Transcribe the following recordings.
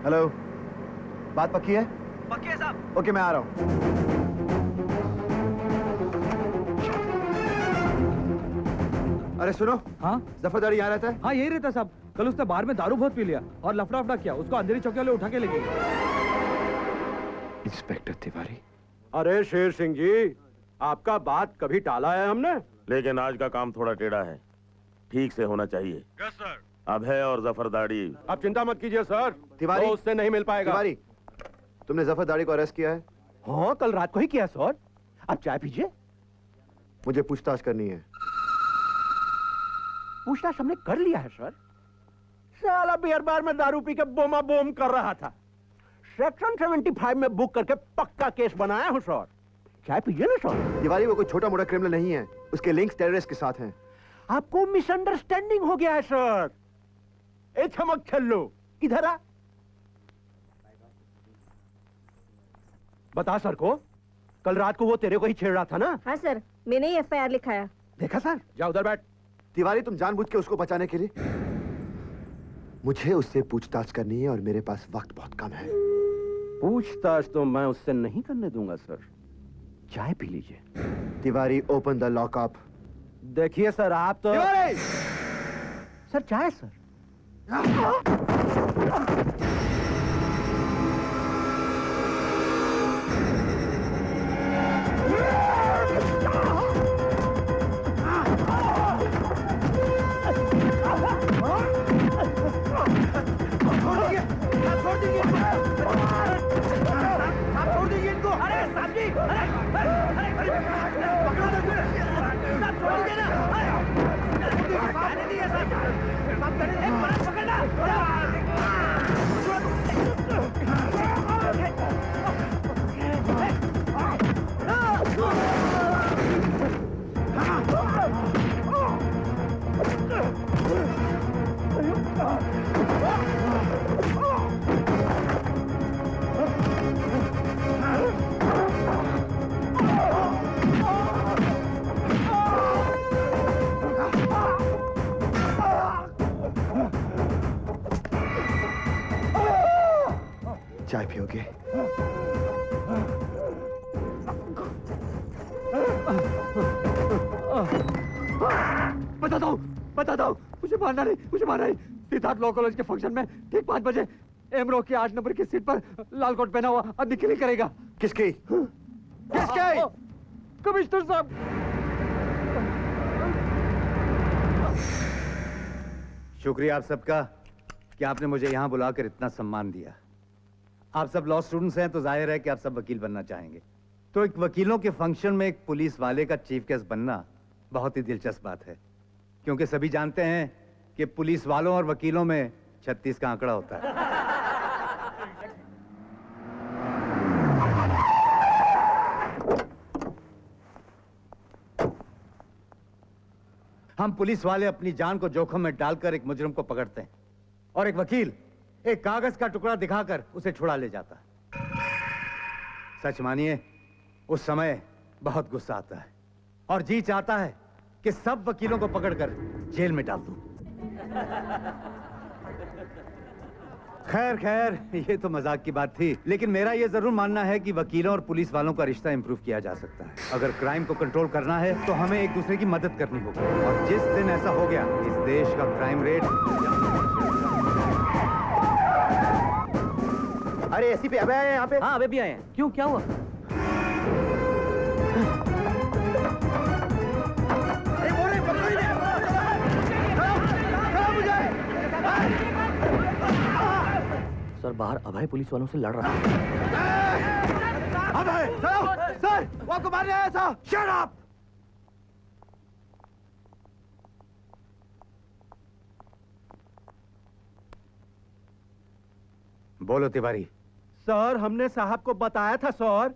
Hello, बात पक्की है? पक्की है साहब। ओके, मैं आ रहा हूँ। अरे सुनो। हाँ जफरदारी यहाँ रहता है? हाँ यही रहता साहब। कल उसने बार में दारू बहुत पी लिया और लफड़ा वफड़ा किया, उसको अंधेरी चौकी वाले उठा के ले गए। इंस्पेक्टर तिवारी। अरे शेर सिंह जी, आपका बात कभी टाला है हमने? लेकिन आज का काम थोड़ा टेढ़ा है, ठीक से होना चाहिए। Yes sir. अभय और जफरदारी। आप चिंता मत कीजिए सर, तिवारी, वो उससे नहीं मिल पाएगा। तिवारी, तुमने जफरदारी को अरेस्ट किया है? हाँ, कल रात को ही किया सर। आप चाय पीजिए। मुझे पूछताछ करनी है। पूछताछ हमने कर लिया है सर। साला बियर बार में दारू पी के बोमा बोम कर रहा था। सेक्शन 75 में बुक करके पक्का केस बनाया हूँ सर। चाय पीजिए ना सर। तिवारी, वो कोई छोटा मोटा क्रिमिनल नहीं है, उसके लिंक्स टेररिस्ट के साथ हैं। आपको मिसअंडरस्टैंडिंग हो गया है सर। ए चमक छल्लो, इधर आ। बता सर को, कल रात को वो तेरे को ही छेड़ रहा था ना? हाँ सर, मैंने ही FIR लिखाया। देखा सर? जा उधर बैठ। तिवारी, तुम जानबूझ के उसको बचाने के लिए? मुझे उससे पूछताछ करनी है और मेरे पास वक्त बहुत कम है। पूछताछ तो मैं उससे नहीं करने दूंगा सर। चाय पी लीजिए। Tiwari, open the lockup. देखिए सर, आप तो तिवारी! सर चाय सर। छोड़ दीजिए इनको। अरे साहब जी, पकड़ो तो फिर। साहब छोड़ दीजिए ना। आने दीजिए साहब। साहब पकड़ना। चाय पियोगे? बताता हूँ, मुझे मारना नहीं। सिद्धार्थ लॉ कॉलेज के फंक्शन में ठीक 5 बजे एमरो की 8 नंबर की सीट पर लाल कोट पहना हुआ आदमी किलिंग करेगा। किसकी? कमिश्नर साहब। शुक्रिया आप सबका कि आपने मुझे यहां बुलाकर इतना सम्मान दिया। आप सब लॉ स्टूडेंट्स हैं तो जाहिर है कि आप सब वकील बनना चाहेंगे। तो एक वकीलों के फंक्शन में एक पुलिस वाले का चीफ गेस्ट बनना बहुत ही दिलचस्प बात है, क्योंकि सभी जानते हैं कि पुलिस वालों और वकीलों में 36 का आंकड़ा होता है। हम पुलिस वाले अपनी जान को जोखिम में डालकर एक मुजरिम को पकड़ते हैं और एक वकील एक कागज का टुकड़ा दिखाकर उसे छुड़ा ले जाता है। सच मानिए, उस समय बहुत गुस्सा आता है और जी चाहता है कि सब वकीलों को पकड़कर जेल में डाल दूं। खैर, ये तो मजाक की बात थी, लेकिन मेरा ये जरूर मानना है कि वकीलों और पुलिस वालों का रिश्ता इंप्रूव किया जा सकता है। अगर क्राइम को कंट्रोल करना है तो हमें एक दूसरे की मदद करनी होगी, और जिस दिन ऐसा हो गया, इस देश का क्राइम रेट। अरे एसी पे अबे आए हैं यहाँ पे? हाँ, अबे भी आए हैं। क्यों, क्या हुआ? सर, बाहर अभय पुलिस वालों से लड़ रहा है। अबे, सर, वो आपको मारने आया था। Shut up! बोलो तिवारी। सर, हमने साहब को बताया था सर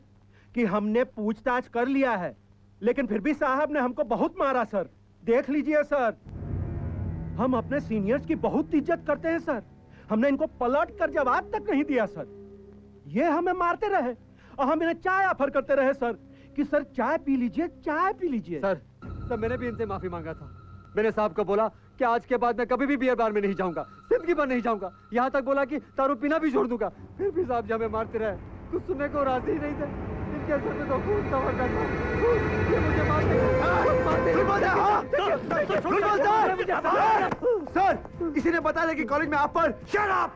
कि हमने पूछताछ कर लिया है, लेकिन फिर भी साहब ने हमको बहुत मारा सर। देख लीजिए सर, हम अपने सीनियर्स की बहुत इज्जत करते हैं सर। हमने इनको पलट कर जवाब तक नहीं दिया सर। ये हमें मारते रहे और हम इन्हें चाय ऑफर करते रहे सर कि सर चाय पी लीजिए, चाय पी लीजिए। सर, मैंने भी इनसे माफी मांगा था। मैंने साहब को बोला कि आज के बाद मैं कभी भी बियर बार में नहीं जाऊंगा, जिंदगी भर नहीं जाऊंगा। यहाँ तक बोला कि दारू पीना भी छोड़ दूंगा। फिर भी साहब जी हमें मारते रहे, कुछ सुनने को राजी ही नहीं थे। इनके सर में तो खून तवक्का था। ये मुझे सर, किसी ने बताया कि कॉलेज में आप पर। Shut up!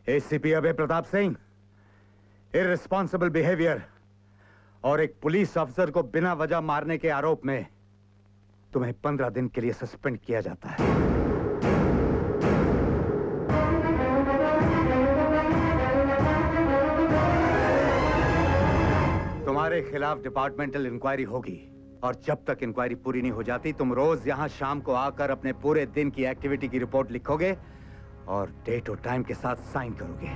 एसीपी अभय प्रताप सिंह, इररिस्पॉन्सिबल बिहेवियर और एक पुलिस अफसर को बिना वजह मारने के आरोप में तुम्हें 15 दिन के लिए सस्पेंड किया जाता है। तुम्हारे खिलाफ डिपार्टमेंटल इंक्वायरी होगी और जब तक इंक्वायरी पूरी नहीं हो जाती तुम रोज यहां शाम को आकर अपने पूरे दिन की एक्टिविटी की रिपोर्ट लिखोगे और डेट और टाइम के साथ साइन करोगे।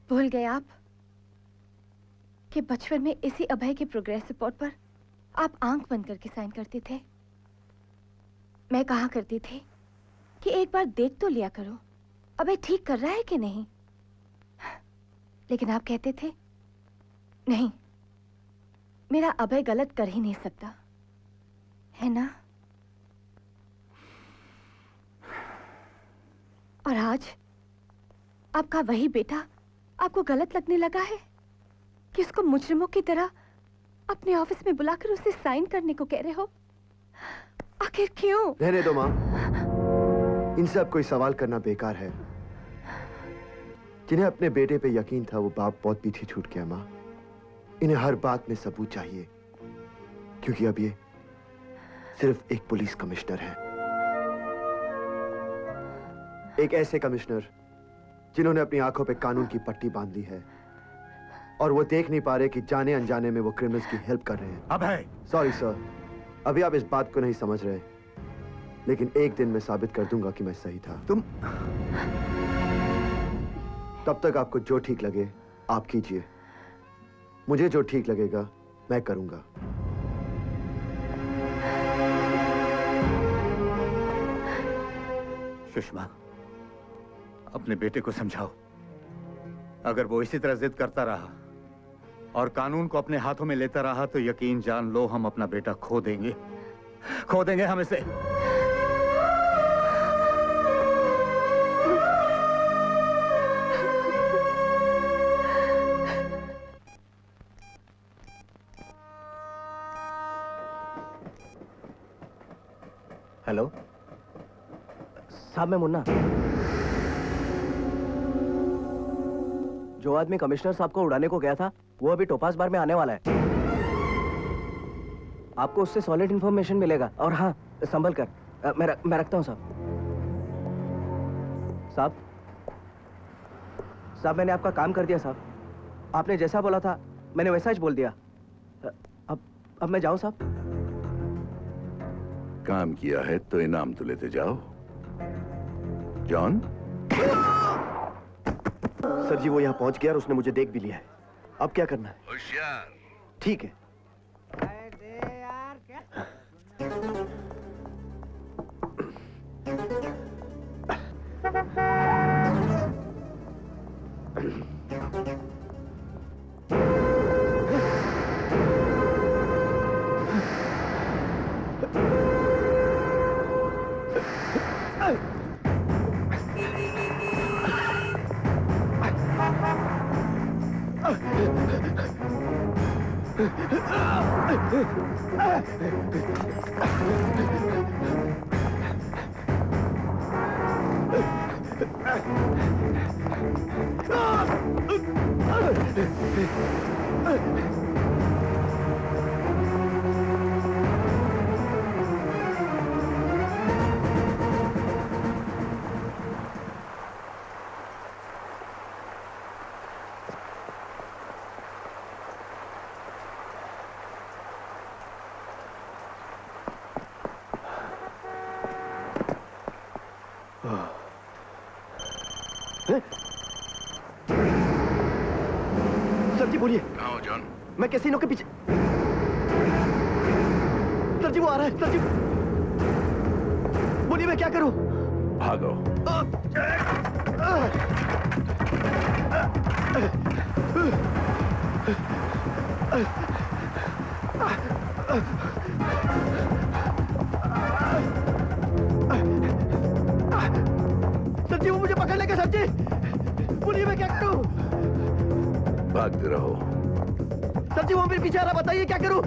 भूल गए आप कि बचपन में इसी अभय के प्रोग्रेस रिपोर्ट पर आप आंख बंद करके साइन करते थे। मैं कहा करती थी कि एक बार देख तो लिया करो अभय ठीक कर रहा है कि नहीं, लेकिन आप कहते थे नहीं, मेरा अभय गलत कर ही नहीं सकता, है ना? और आज आपका वही बेटा आपको गलत लगने लगा है कि उसको मुजरिमों की तरह अपने ऑफिस में बुलाकर उसे साइन करने को कह रहे हो। आखिर क्यों? रहने दो माँ, इनसे अब कोई सवाल करना बेकार है। जिन्हें अपने बेटे पे यकीन था वो बाप बहुत पीछे छूट गया माँ। इन्हें हर बात में सबूत चाहिए, क्योंकि अब ये सिर्फ एक पुलिस कमिश्नर है, एक ऐसे कमिश्नर जिन्होंने अपनी आंखों पे कानून की पट्टी बांध ली है और वो देख नहीं पा रहे कि जाने अनजाने में वो क्रिमिनल्स की हेल्प कर रहे हैं। अभय! सॉरी सर, अभी आप इस बात को नहीं समझ रहे, लेकिन एक दिन मैं साबित कर दूंगा कि मैं सही था। तुम तब तक आपको जो ठीक लगे आप कीजिए, मुझे जो ठीक लगेगा मैं करूंगा। सुषमा, अपने बेटे को समझाओ। अगर वो इसी तरह जिद करता रहा और कानून को अपने हाथों में लेता रहा तो यकीन जान लो हम अपना बेटा खो देंगे हम इसे। हेलो साहब, मैं मुन्ना। जो आदमी कमिश्नर साहब को उड़ाने को गया था वो अभी टोपास बार में आने वाला है। आपको उससे सॉलिड इंफॉर्मेशन मिलेगा। और हाँ, संभल कर। मैं रखता हूँ साहब, मैंने आपका काम कर दिया साहब। आपने जैसा बोला था मैंने वैसा ही बोल दिया। अब मैं जाऊँ साहब? काम किया है तो इनाम तो लेते जाओ। जॉन? सर जी, वो यहाँ पहुंच गया और उसने मुझे देख भी लिया है। अब क्या करना है? होशियार। ठीक है। बोलिए। कहाँ हो जॉन? मैं कैसीनो के पीछे। सर जी वो आ रहा है। सर जी बोलिए मैं क्या करूं? भागो। सर जी वो मुझे पकड़ लेगा। सर जी बोलिए मैं क्या करूं? भागते रहो। सर जी वो मेरे पीछे आ रहा, बताइए क्या करूं?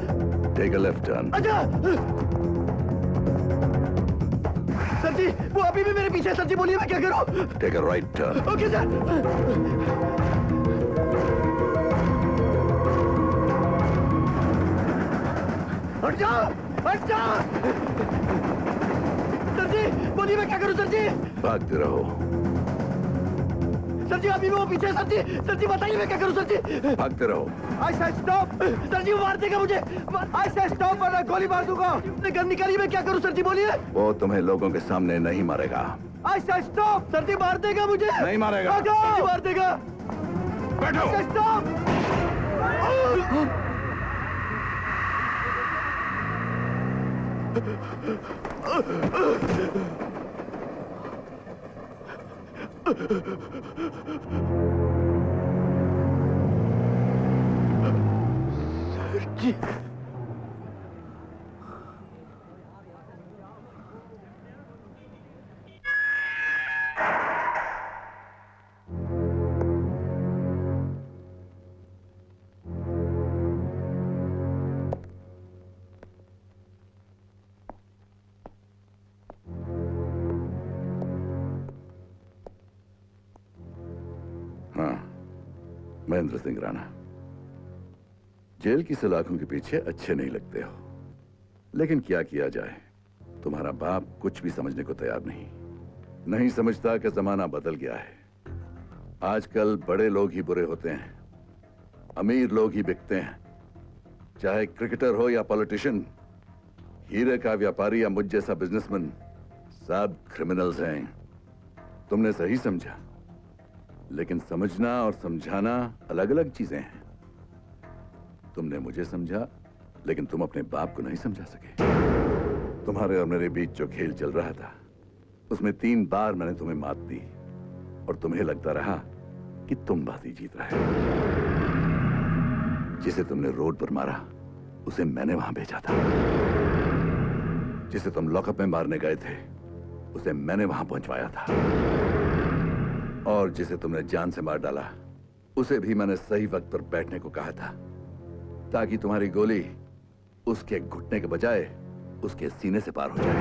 Take a left turn. अच्छा सर जी वो अभी भी मेरे पीछे है। सर जी बोलिए मैं क्या करूं? Take a right turn. Okay sir. हट जाओ, हट जाओ। सर जी बोलिए मैं क्या करूं? सर जी भागते रहो। सर जी अभी भी वो पीछे है। सर जी बताइए मैं क्या करूं? सर जी भागते रहो। आई से स्टॉप। सर जी वो मार देगा मुझे। आई से स्टॉप वरना गोली मार दूंगा। उसने गन निकाली, मैं क्या करूं? सर जी बोलिए। वो तुम्हें लोगों के सामने नहीं मारेगा। आई से स्टॉप। सर जी मार देगा मुझे। नहीं मारेगा। सर जी मार देगा। बैठो। स्टॉप। सर जी महेंद्र सिंह राणा, जेल की सलाखों के पीछे अच्छे नहीं लगते हो, लेकिन क्या किया जाए, तुम्हारा बाप कुछ भी समझने को तैयार नहीं समझता कि जमाना बदल गया है। आजकल बड़े लोग ही बुरे होते हैं, अमीर लोग ही बिकते हैं। चाहे क्रिकेटर हो या पॉलिटिशियन, हीरे का व्यापारी या मुझ जैसा बिजनेसमैन, सब क्रिमिनल्स हैं। तुमने सही समझा, लेकिन समझना और समझाना अलग अलग चीजें हैं। तुमने मुझे समझा, लेकिन तुम अपने बाप को नहीं समझा सके। तुम्हारे और मेरे बीच जो खेल चल रहा था, उसमें 3 बार मैंने तुम्हें मात दी और तुम्हें लगता रहा कि तुम बाजी जीत रहे। जिसे तुमने रोड पर मारा, उसे मैंने वहां भेजा था। जिसे तुम लॉकअप में मारने गए थे, उसे मैंने वहां पहुंचवाया था। और जिसे तुमने जान से मार डाला, उसे भी मैंने सही वक्त पर बैठने को कहा था, ताकि तुम्हारी गोली उसके घुटने के बजाय उसके सीने से पार हो जाए।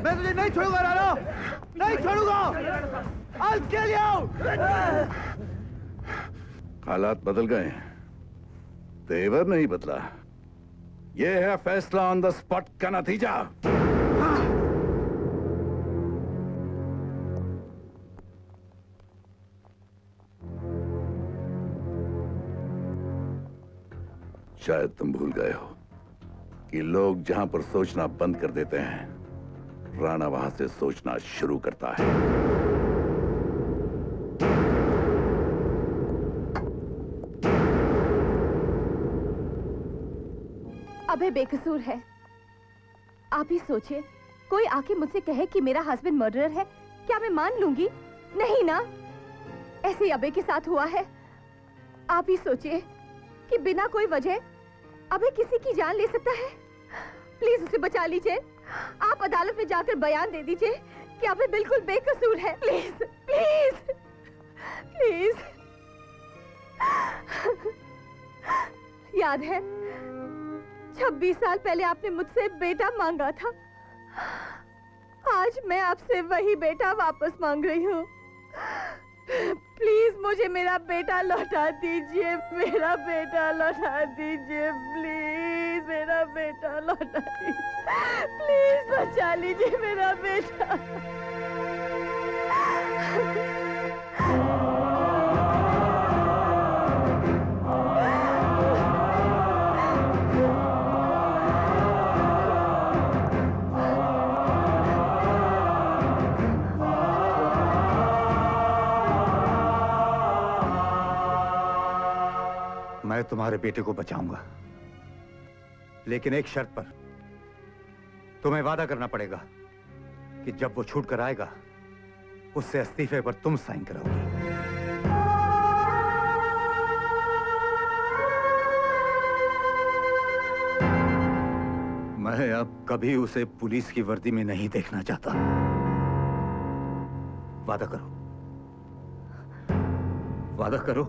मैं तुझे नहीं छोड़ूंगा राणा, नहीं छोड़ूंगा। I'll kill you! हालात बदल गए हैं, तेवर नहीं बदला। यह है फैसला ऑन द स्पॉट का नतीजा। शायद तुम भूल गए हो कि लोग जहां पर सोचना बंद कर देते हैं, राणा वहां से सोचना शुरू करता है। अबे बेकसूर है। आप ही सोचिए, कोई आके मुझसे कहे कि मेरा हस्बैंड मर्डरर है, क्या मैं मान लूंगी? नहीं ना। ऐसे ही अबे के साथ हुआ है। आप ही सोचिए कि बिना कोई वजह अबे किसी की जान ले सकता है। प्लीज उसे बचा लीजिए। आप अदालत में जाकर बयान दे दीजिए कि अबे बिल्कुल बेकसूर है। Please please please. याद है 26 साल पहले आपने मुझसे बेटा मांगा था। आज मैं आपसे वही बेटा वापस मांग रही हूँ। प्लीज मुझे मेरा बेटा लौटा दीजिए, मेरा बेटा लौटा दीजिए, प्लीज मेरा बेटा लौटा दीजिए, प्लीज बचा लीजिए मेरा बेटा। मैं तुम्हारे बेटे को बचाऊंगा, लेकिन एक शर्त पर। तुम्हें वादा करना पड़ेगा कि जब वो छूट कर आएगा उससे इस्तीफे पर तुम साइन कराओगी। मैं अब कभी उसे पुलिस की वर्दी में नहीं देखना चाहता। वादा करो, वादा करो।